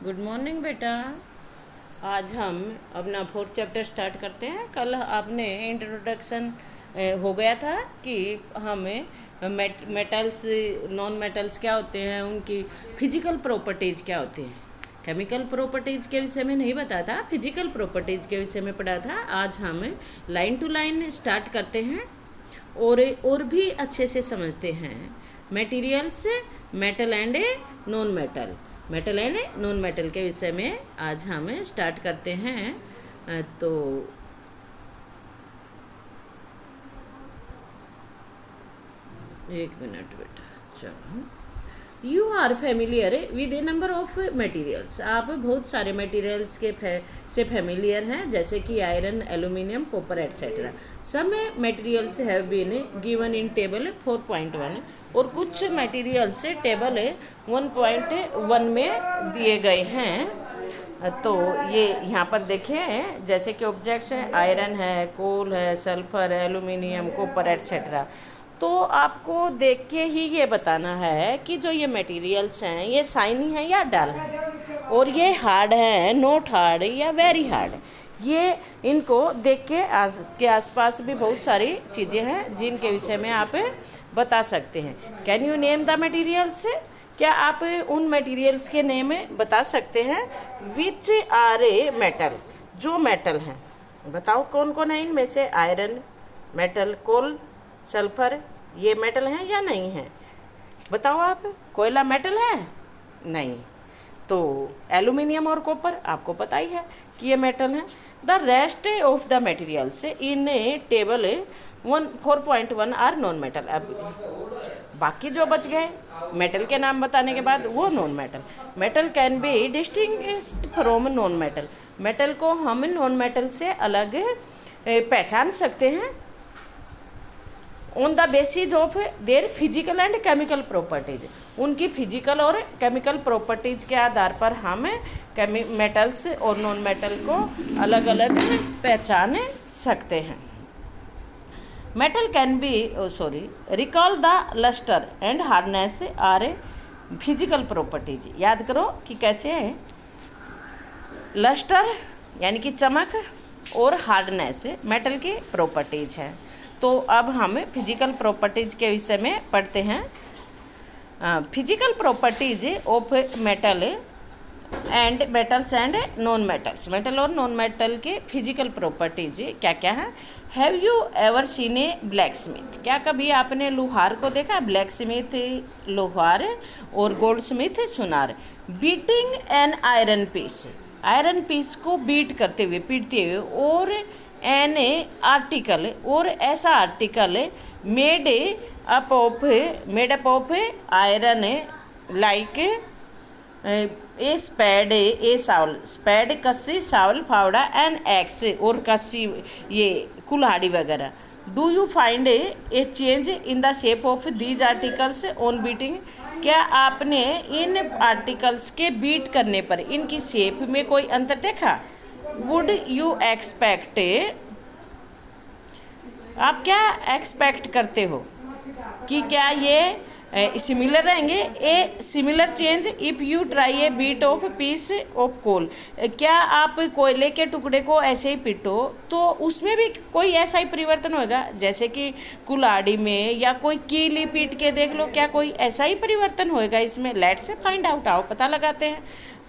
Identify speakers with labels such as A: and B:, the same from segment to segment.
A: Good morning बेटा। आज हम अपना फोर्थ चैप्टर स्टार्ट करते हैं। कल आपने इंट्रोडक्शन हो गया था कि हमें मेटल्स नॉन मेटल्स क्या होते हैं, उनकी फिजिकल प्रॉपर्टीज़ क्या होती हैं। केमिकल प्रॉपर्टीज़ के विषय में नहीं बताया था, फिजिकल प्रॉपर्टीज़ के विषय में पढ़ा था। आज हम लाइन टू लाइन स्टार्ट करते हैं और भी अच्छे से समझते हैं materials, metal and non metal, metal and non metal के विषय में आज हम स्टार्ट करते हैं। तो एक मिनट बेटा, चलो। You are familiar with a number of materials. आप बहुत सारे मटेरियल्स से फेमिलियर हैं, जैसे कि iron, aluminium, copper etcetera. Some materials have been given in table 4.1 और कुछ मटेरियल्स टेबल 1.1 में दिए गए हैं। तो ये यहाँ पर देखें, जैसे कि ऑब्जेक्ट्स हैं, आयरन है, कोल है, सल्फर, एल्यूमिनियम, कॉपर एट्सेट्रा। तो आपको देख के ही ये बताना है कि जो ये मटेरियल्स हैं ये शाइनी है या डल है, और ये हार्ड है, नॉट हार्ड या वेरी हार्ड। ये इनको देख के आसपास भी बहुत सारी चीज़ें हैं जिनके विषय में आप बता सकते हैं। Can you name the materials? क्या आप उन मटेरियल्स के नेम बता सकते हैं? विच आर ए मेटल, जो मेटल हैं बताओ कौन कौन है इनमें से। आयरन मेटल, कोल, सल्फर, ये मेटल हैं या नहीं है? बताओ आप। कोयला मेटल है? नहीं। तो एल्यूमिनियम और कॉपर आपको पता ही है कि ये मेटल हैं। The rest of the materials in table 4.1 are non metal. अब बाकी जो बच गए मेटल के नाम बताने के बाद वो non metal. Metal can be distinguished from non metal. Metal को हम नॉन मेटल से अलग पहचान सकते हैं on the basis of their physical and chemical properties. उनकी फिजिकल और केमिकल प्रॉपर्टीज के आधार पर हम मेटल्स और नॉन मेटल को अलग अलग पहचान सकते हैं। Metal can be recall the lustre and hardness are physical properties. याद करो कि कैसे है। लस्टर यानी कि चमक और हार्डनेस मेटल की प्रॉपर्टीज है। तो अब हम फिजिकल प्रॉपर्टीज के विषय में पढ़ते हैं। Physical properties of metal and metals and non metals. Metal और नॉन मेटल के फिजिकल प्रॉपर्टीज क्या क्या है? Have you ever seen A black Smith? क्या कभी आपने लोहार को देखा? ब्लैक स्मिथ लोहार और गोल्ड स्मिथ सुनार। Beating an iron piece, iron piece को बीट करते हुए, पीटते हुए। और एन आर्टिकल, और ऐसा article made up of iron like a spade, a shovel, spade कस्सी, सावल फावड़ा, एन एक्स और कस्सी, ये कुल्हाड़ी वगैरह। Do you find a change in the shape of these articles on beating? क्या आपने इन आर्टिकल्स के बीट करने पर इनकी शेप में कोई अंतर देखा? वुड यू एक्सपेक्ट, आप क्या एक्सपेक्ट करते हो कि क्या ये सिमिलर रहेंगे? A similar change if you try a beat of piece of coal. क्या आप कोयले के टुकड़े को ऐसे ही पीटो तो उसमें भी कोई ऐसा ही परिवर्तन होगा जैसे कि कुल्हाड़ी में, या कोई कीली पीट के देख लो, क्या कोई ऐसा ही परिवर्तन होएगा इसमें? लेट्स से फाइंड आउट, आओ पता लगाते हैं।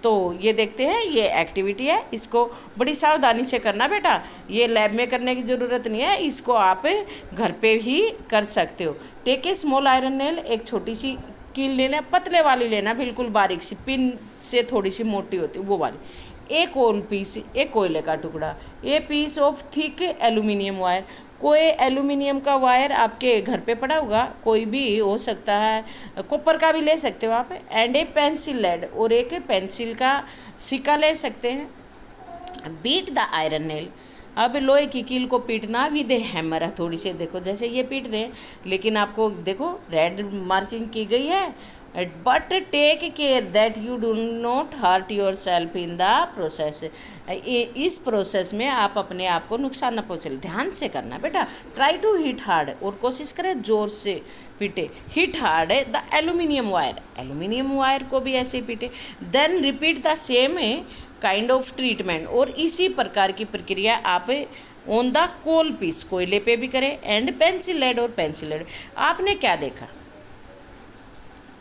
A: तो ये देखते हैं, ये एक्टिविटी है, इसको बड़ी सावधानी से करना बेटा। ये लैब में करने की ज़रूरत नहीं है, इसको आप घर पे ही कर सकते हो। Take a small iron nail, एक छोटी सी कील लेना, पतले वाली लेना, बिल्कुल बारीक सी, पिन से थोड़ी सी मोटी होती वो वाली। एक कोल पीस, एक कोयले का टुकड़ा। A piece of thick aluminium wire, कोई एल्यूमिनियम का वायर आपके घर पे पड़ा होगा, कोई भी हो सकता है, कॉपर का भी ले सकते हो आप। एंड ए पेंसिल लेड, और एक पेंसिल का सिक्का ले सकते हैं। बीट द आयरन नेल, अब लोहे की कील को पीटना विद हैमर, थोड़ी से देखो जैसे ये पीट रहे हैं, लेकिन आपको देखो रेड मार्किंग की गई है but take care that you do not hurt yourself in the process. इस प्रोसेस में आप अपने आप को नुकसान न पहुँचे, ध्यान से करना बेटा। ट्राई टू हिट हार्ड, और कोशिश करें जोर से पीटे। Hit hard the aluminium wire, aluminium wire को भी ऐसे ही पीटे। Then repeat the same kind of treatment, और इसी प्रकार की प्रक्रिया आप ऑन द कोल पीस, कोयले पे भी करें, एंड पेंसिल लेड, और पेंसिल लेड। आपने क्या देखा?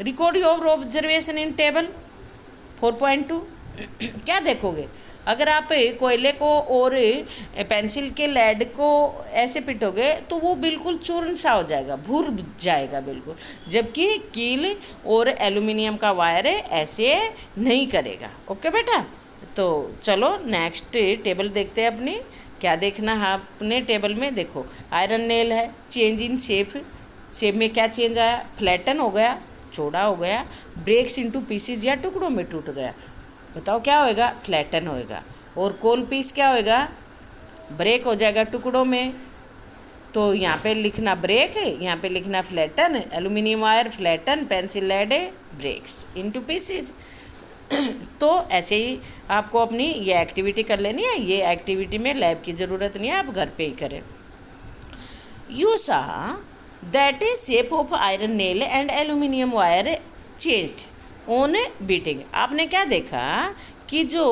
A: Record your observation in table 4.2। क्या देखोगे? अगर आप कोयले को और पेंसिल के लेड को ऐसे पिटोगे तो वो बिल्कुल चूर्ण सा हो जाएगा, भूर जाएगा बिल्कुल, जबकि कील और एल्यूमिनियम का वायर ऐसे नहीं करेगा। ओके बेटा, तो चलो नेक्स्ट टेबल देखते हैं अपनी। क्या देखना है अपने टेबल में? देखो, आयरन नेल है, चेंज इन शेप, शेप में क्या चेंज आया? फ्लैटन हो गया, चौड़ा हो गया। ब्रेक्स इनटू पीसीज, या टुकड़ों में टूट गया। बताओ क्या होएगा? फ्लैटन होएगा। और कोल पीस क्या होएगा? ब्रेक हो जाएगा टुकड़ों में। तो यहाँ पे लिखना ब्रेक है, यहाँ पे लिखना flatten. Aluminium wire flatten, pencil lead breaks into pieces. तो ऐसे ही आपको अपनी ये एक्टिविटी कर लेनी है। ये एक्टिविटी में लैब की ज़रूरत नहीं है, आप घर पे ही करें। यू सा that is shape of iron nail and aluminium wire changed on beating. आपने क्या देखा कि जो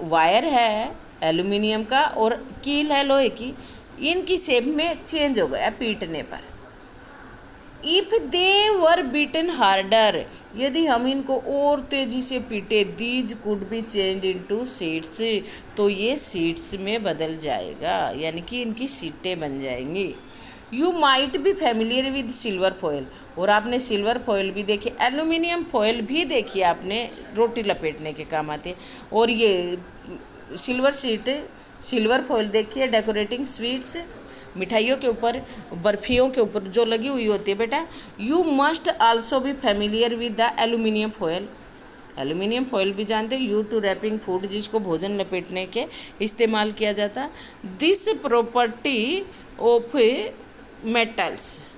A: वायर है एल्यूमिनियम का और कील है लोहे की, इनकी शेप में चेंज हो गया पीटने पर। If they were beaten harder, यदि हम इनको और तेजी से पीटे, these could be change into seats, तो ये सीट्स में बदल जाएगा, यानी कि इनकी सीटें बन जाएंगी। You might be familiar with silver foil, और आपने सिल्वर फॉयल भी देखी, एल्यूमिनियम फॉयल भी देखी आपने, रोटी लपेटने के काम आती है। और ये सिल्वर सीट, सिल्वर फॉयल देखिए डेकोरेटिंग स्वीट्स, मिठाइयों के ऊपर, बर्फियों के ऊपर जो लगी हुई होती है बेटा। You must also be familiar with the aluminium foil, aluminium foil भी जानते हो, यू टू रैपिंग फूड, जिसको भोजन लपेटने के इस्तेमाल किया जाता है। दिस प्रॉपर्टी ऑफ मेटल्स,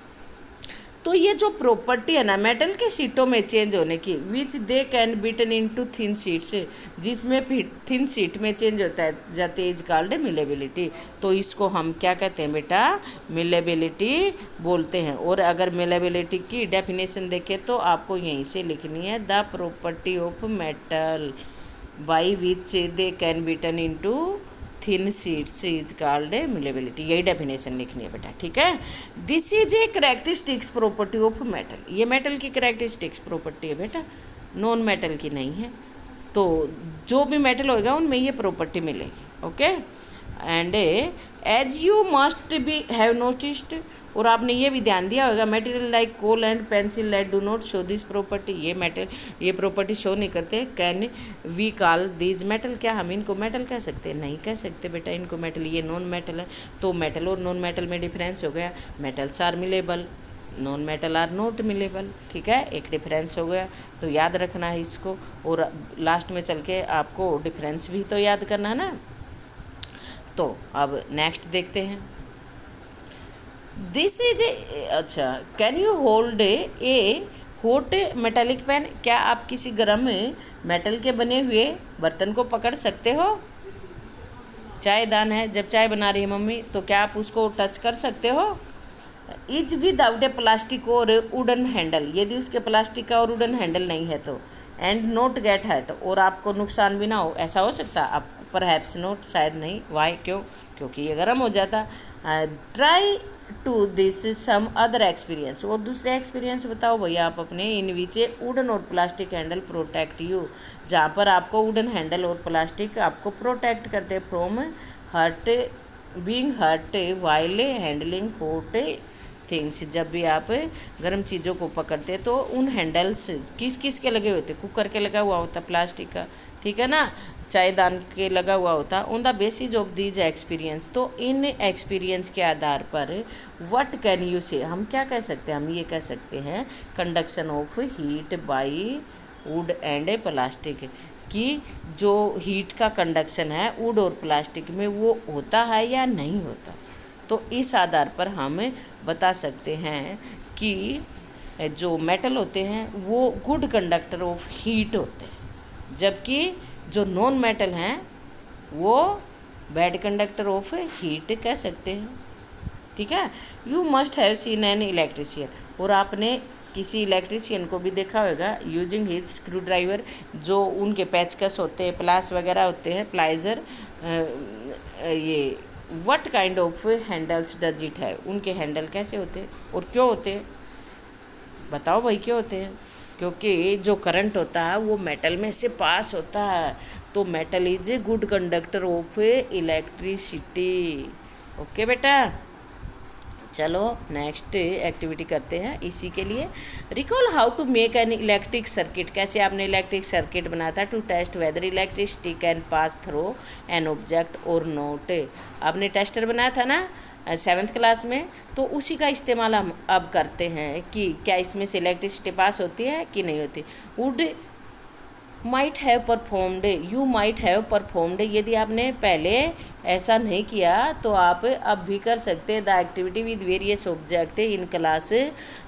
A: तो ये जो प्रॉपर्टी है ना मेटल के सीटों में चेंज होने की, which they can beaten into thin sheets, जिसमें थिन सीट में चेंज होता है जाते इज कॉल्ड मिलेबिलिटी। तो इसको हम क्या कहते हैं बेटा? मिलेबिलिटी बोलते हैं। और अगर मिलेबिलिटी की डेफिनेशन देखें तो आपको यहीं से लिखनी है, the property of metal by which they can beaten into thin sheets is called malleability. यही डेफिनेशन लिखनी है बेटा, ठीक है। This is a characteristics property of metal, ये मेटल की करेक्टरिस्टिक्स प्रॉपर्टी है बेटा, नॉन मेटल की नहीं है। तो जो भी मेटल होगा उनमें ये प्रॉपर्टी मिलेगी। Okay, and as you must be have noticed, और आपने ये भी ध्यान दिया होगा, material like coal and pencil lead do not show this property, ये प्रॉपर्टी शो नहीं करते। Can we call these metal, क्या हम इनको मेटल कह सकते हैं? नहीं कह सकते बेटा इनको मेटल, ये नॉन मेटल है। तो मेटल और नॉन मेटल में डिफरेंस हो गया, metals are malleable, non metal are not malleable, ठीक है, एक डिफरेंस हो गया। तो याद रखना है इसको, और लास्ट में चल के आपको डिफरेंस भी तो याद करना है ना। तो अब नेक्स्ट देखते हैं। दिस इज अच्छा, can you hold a hot metallic pan, क्या आप किसी गर्म मेटल के बने हुए बर्तन को पकड़ सकते हो? चायदान है, जब चाय बना रही है मम्मी तो क्या आप उसको टच कर सकते हो? इज विदाउट ए प्लास्टिक और वुडन हैंडल, यदि उसके प्लास्टिक का और वुडन हैंडल नहीं है तो। एंड नोट गेट हर्ट, और आपको नुकसान भी ना हो, ऐसा हो सकता? आप परहैप्स नोट, शायद नहीं। वाई, क्यों? क्योंकि ये गर्म हो जाता। Try to this some other experience, और दूसरे एक्सपीरियंस बताओ भैया आप अपने, इन विचे वुडन और प्लास्टिक हैंडल प्रोटेक्ट यू, जहाँ पर आपको वुडन हैंडल और प्लास्टिक आपको प्रोटेक्ट करते from hurt, being hurt while handling hot things. जब भी आप गर्म चीज़ों को पकड़ते तो उन हैंडल्स किस किस के लगे होते? कुकर के लगा हुआ होता प्लास्टिक का, ठीक है ना, चायदान के लगा हुआ होता। On the basis of these experience, तो इन एक्सपीरियंस के आधार पर व्हाट कैन यू से, हम क्या कह सकते हैं? हम ये कह सकते हैं conduction of heat by would and plastic, कि जो हीट का कंडक्शन है वुड और प्लास्टिक में वो होता है या नहीं होता। तो इस आधार पर हम बता सकते हैं कि जो मेटल होते हैं वो गुड कंडक्टर ऑफ हीट होते हैं, जबकि जो नॉन मेटल हैं वो बैड कंडक्टर ऑफ हीट कह सकते हैं। ठीक है। You must have seen an electrician, और आपने किसी इलेक्ट्रिशियन को भी देखा होगा यूजिंग हिज स्क्रू ड्राइवर, जो उनके पेचकस होते हैं, प्लास वगैरह होते हैं, प्लाइजर, ये what kind of handles does it है, उनके हैंडल कैसे होते हैं और क्यों होते हैं, बताओ भाई क्यों होते हैं? क्योंकि जो करंट होता है वो मेटल में से पास होता है, तो metal is a good conductor of electricity. Okay बेटा, चलो नेक्स्ट एक्टिविटी करते हैं इसी के लिए। Recall how to make an electric circuit, कैसे आपने इलेक्ट्रिक सर्किट बनाया था to test whether electricity can pass through an object और नॉट। आपने टेस्टर बनाया था ना 7th क्लास में, तो उसी का इस्तेमाल हम अब करते हैं कि क्या इसमें से इलेक्ट्रिसिटी पास होती है कि नहीं होती। Would might have performed, you might have performed, यदि आपने पहले ऐसा नहीं किया तो आप अब भी कर सकते हैं। The activity with various object in class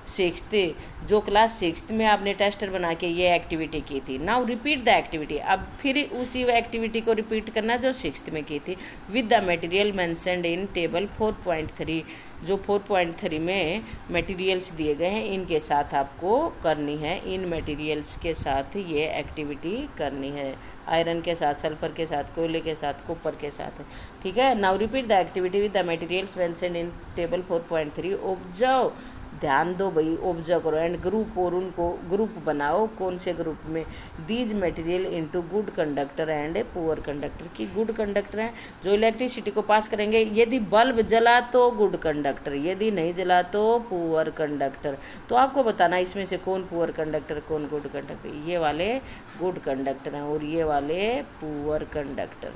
A: 6th, जो क्लास 6th में आपने टेस्टर बना के ये एक्टिविटी की थी। नाउ रिपीट द एक्टिविटी, अब फिर उसी एक्टिविटी को रिपीट करना जो 6th में की थी। With the material mentioned in table 4.3, जो 4.3 में मटेरियल्स दिए गए हैं इनके साथ आपको करनी है, इन मटेरियल्स के साथ ये एक्टिविटी करनी है। आयरन के साथ, सल्फर के साथ, कोयले के साथ, कॉपर के साथ। ठीक है। Now repeat the activity with the materials mentioned in table 4.3। Observe, ध्यान दो भाई, ऑब्जर्व करो एंड ग्रुप, और उनको ग्रुप बनाओ। कौन से ग्रुप में? These material into good conductor and poor conductor, की गुड कंडक्टर हैं जो इलेक्ट्रिसिटी को पास करेंगे। यदि बल्ब जला तो गुड कंडक्टर, यदि नहीं जला तो पुअर कंडक्टर। तो आपको बताना इसमें से कौन पुअर कंडक्टर कौन गुड कंडक्टर। ये वाले गुड कंडक्टर हैं और ये वाले पुअर कंडक्टर।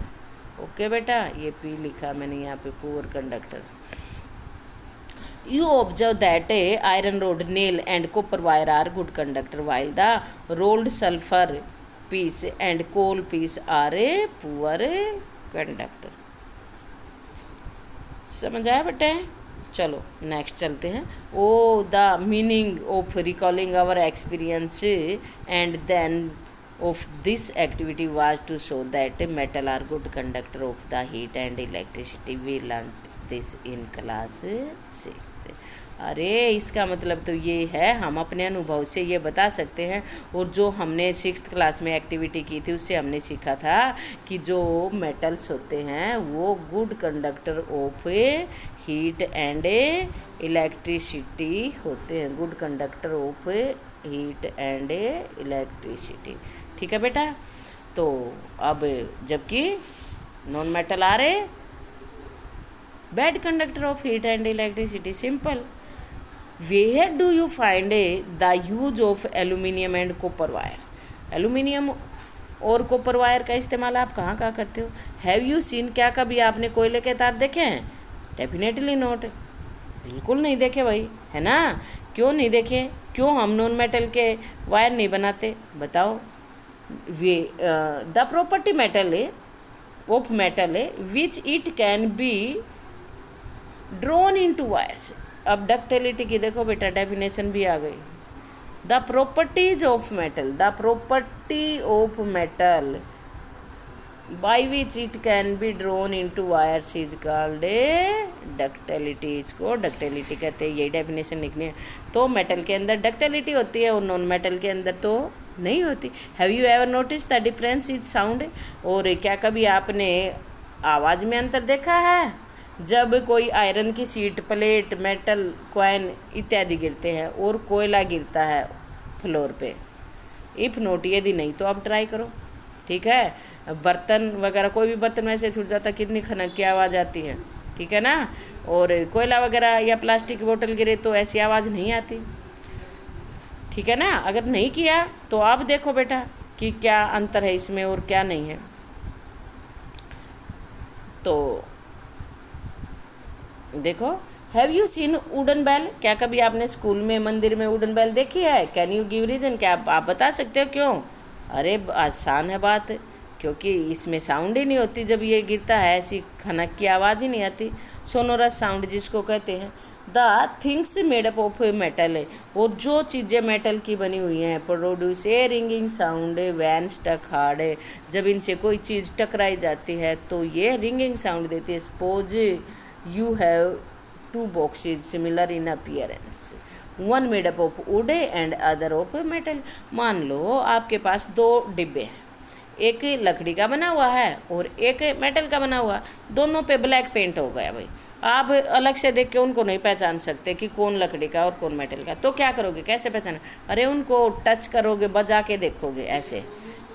A: ओके बेटा, ये पी लिखा मैंने यहाँ पे, poor conductor. You observe that iron rod, nail and copper wire are good conductor, while the rolled sulfur piece and coal piece are a poor conductor। समझ आया बेटे? चलो नेक्स्ट चलते हैं। Oh the meaning of recalling our experience and then of this activity was to show that metal are good conductor of the heat and electricity. We learnt this in class 6th। अरे इसका मतलब तो ये है, हम अपने अनुभव से ये बता सकते हैं, और जो हमने 6th क्लास में एक्टिविटी की थी उससे हमने सीखा था कि जो मेटल्स होते हैं वो good conductor of heat and electricity होते हैं, good conductor of heat and electricity. ठीक है बेटा। तो अब जबकि नॉन मेटल आ रहे bad conductor of heat and electricity. Simple. Where do you find the use of aluminium and copper wire, aluminium और कॉपर वायर का इस्तेमाल आप कहाँ कहाँ करते हो? हैव यू सीन, क्या कभी आपने कोयले के तार देखे हैं? डेफिनेटली नॉट, बिल्कुल नहीं देखे भाई, है ना। क्यों नहीं देखे? क्यों हम नॉन मेटल के वायर नहीं बनाते? बताओ। Way the property metal of metal which it can be drawn into wires. अब डक्टिलिटी की देखो बेटा, डेफिनेशन भी आ गई। The properties of metal, the property of metal by which it can be drawn into wires is called ductility. इसको ductility कहते हैं, यही डेफिनेशन लिखनी है। तो मेटल के अंदर डक्टिलिटी होती है और नॉन मेटल के अंदर तो नहीं होती। Have you ever notice the difference is sound, और क्या कभी आपने आवाज़ में अंतर देखा है? जब कोई आयरन की सीट, प्लेट, मेटल, कॉइन इत्यादि गिरते हैं और कोयला गिरता है फ्लोर पे, इफ़ नोट, यदि नहीं तो आप ट्राई करो। ठीक है। बर्तन वगैरह, कोई भी बर्तन वैसे छूट जाता, कितनी खनक की आवाज़ आती है, ठीक है ना। और कोयला वगैरह या प्लास्टिक की बोतल गिरे तो ऐसी आवाज़ नहीं आती, ठीक है ना। अगर नहीं किया तो आप देखो बेटा कि क्या अंतर है इसमें और क्या नहीं है। तो देखो, have you seen wooden bell, क्या कभी आपने स्कूल में, मंदिर में वुडन बेल देखी है? कैन यू गिव रीजन, क्या आप बता सकते हो क्यों? अरे आसान है बात, क्योंकि इसमें साउंड ही नहीं होती, जब ये गिरता है ऐसी खनक की आवाज़ ही नहीं आती, सोनोरस साउंड जिसको कहते हैं। The things made up of metal है, और जो चीज़ें मेटल की बनी हुई हैं produce a ringing sound when struck hard है, जब इनसे कोई चीज़ टकराई जाती है तो ये रिंगिंग साउंड देती है। Suppose you have two boxes similar in appearance, one made up of would and other of metal. मान लो आपके पास दो डिब्बे हैं, एक लकड़ी का बना हुआ है और एक मेटल का बना हुआ, दोनों पे ब्लैक पेंट हो गया भाई। आप अलग से देख के उनको नहीं पहचान सकते कि कौन लकड़ी का और कौन मेटल का, तो क्या करोगे, कैसे पहचाना? अरे उनको टच करोगे, बजा के देखोगे ऐसे।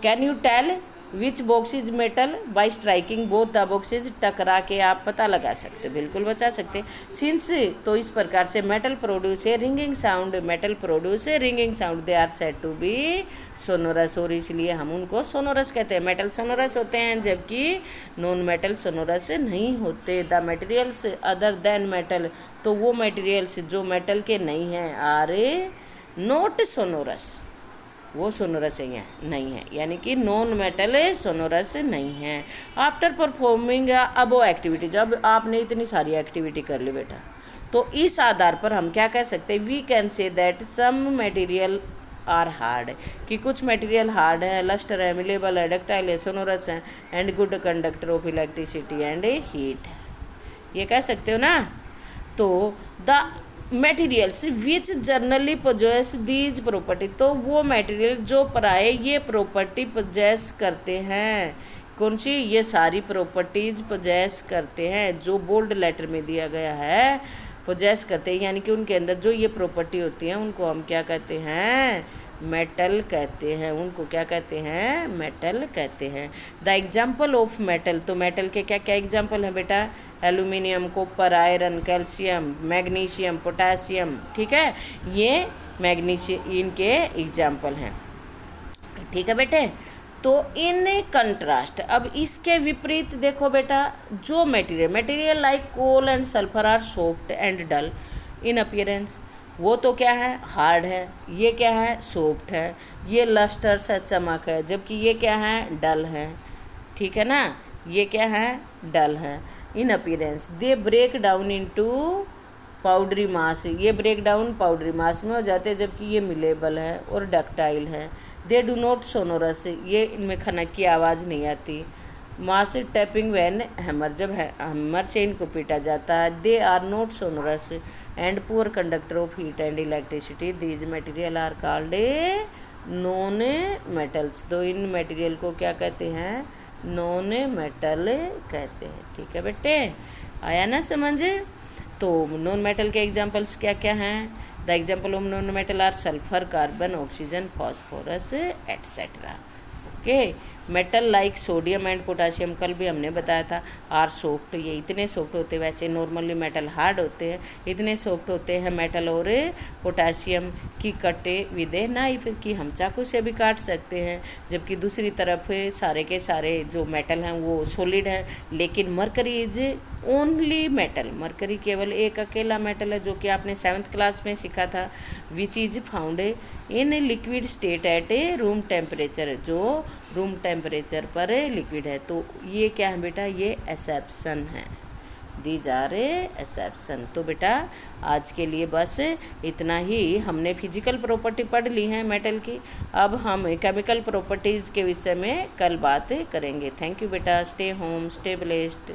A: Can you tell which box is metal by striking both the boxes, टकरा के आप पता लगा सकते, बिल्कुल बचा सकते। सिंस, तो इस प्रकार से metal produce a ringing sound, metal produce a ringing sound, they are said to be sonorous, और इसलिए हम उनको सोनोरस कहते हैं। मेटल सोनोरस होते हैं जबकि नॉन मेटल सोनोरस नहीं होते। The materials other than metal, तो वो मटेरियल्स जो मेटल के नहीं हैं आर नॉट सोनोरस, वो सोनोरस नहीं है, यानी कि नॉन मेटल सोनोरस नहीं है। आफ्टर परफॉर्मिंग अबो एक्टिविटी, जब आपने इतनी सारी एक्टिविटी कर ली बेटा, तो इस आधार पर हम क्या कह सकते हैं, we can say that some material are hard, कि कुछ मटेरियल हार्ड है, लस्टर है, मिलेबल है, डक्टाइल है, सोनोरस है, and good conductor of electricity and heat, ये कह सकते हो ना। तो the materials which generally possess these property, तो वो मटेरियल जो प्राय ये प्रॉपर्टी पोजेस करते हैं, कौन सी, ये सारी प्रॉपर्टीज पोजेस करते हैं जो बोल्ड लेटर में दिया गया है, पोजेस करते हैं, यानी कि उनके अंदर जो ये प्रॉपर्टी होती है उनको हम क्या कहते हैं, मेटल कहते हैं। उनको क्या कहते हैं, मेटल कहते हैं। द एग्जाम्पल ऑफ मेटल, तो मेटल के क्या क्या एग्जाम्पल हैं बेटा, aluminium, copper, iron, calcium, magnesium, potassium, ठीक है, ये मैग्नीशियम इनके एग्जाम्पल हैं, ठीक है बेटे। तो इन कंट्रास्ट, अब इसके विपरीत देखो बेटा, जो material like coal and sulphur are soft and dull in appearance, वो तो क्या है, हार्ड है, ये क्या है, सॉफ्ट है, ये लस्टर से चमक है, जबकि ये क्या है, डल है, ठीक है ना, ये क्या है, डल है। In appearance they break down into powdery mass, ये ब्रेक डाउन पाउडरी मास में हो जाते हैं, जबकि ये मिलेबल है और डक्टाइल है। दे डू नॉट सोनोरस, ये इनमें खनक की आवाज़ नहीं आती। मास टैपिंग वैन हैमर, जब हैमर से इनको पीटा जाता है। They are not sonorous and poor conductor of heat and electricity, these material are called non metals, तो इन मटेरियल को क्या कहते हैं, नॉन मेटल कहते हैं, ठीक है बेटे, आया ना समझ। तो नॉन मेटल के एग्जांपल्स क्या क्या हैं, the example of non metal are sulphur, carbon, oxygen, phosphorus etcetera. Okay, metal like sodium and potassium, कल भी हमने बताया था, आर सॉफ्ट, ये इतने सॉफ्ट होते हैं, वैसे नॉर्मली मेटल हार्ड होते हैं, इतने सॉफ्ट होते हैं मेटल और पोटासियम की कटे विदे नाइफ, कि हम चाकू से भी काट सकते हैं, जबकि दूसरी तरफ सारे के सारे जो मेटल हैं वो सॉलिड है। लेकिन mercury is only metal, mercury केवल एक अकेला मेटल है, जो कि आपने 7th क्लास में सीखा था, which is found in liquid state at room temperature, जो रूम टेम्परेचर पर लिक्विड है। तो ये क्या है बेटा, ये एक्सेप्शन है, दीज आर एक्सेप्शन। तो बेटा आज के लिए बस इतना ही, हमने फिजिकल प्रॉपर्टी पढ़ ली है मेटल की, अब हम केमिकल प्रॉपर्टीज़ के विषय में कल बात करेंगे। थैंक यू बेटा, स्टे होम, स्टे ब्लेस्ड।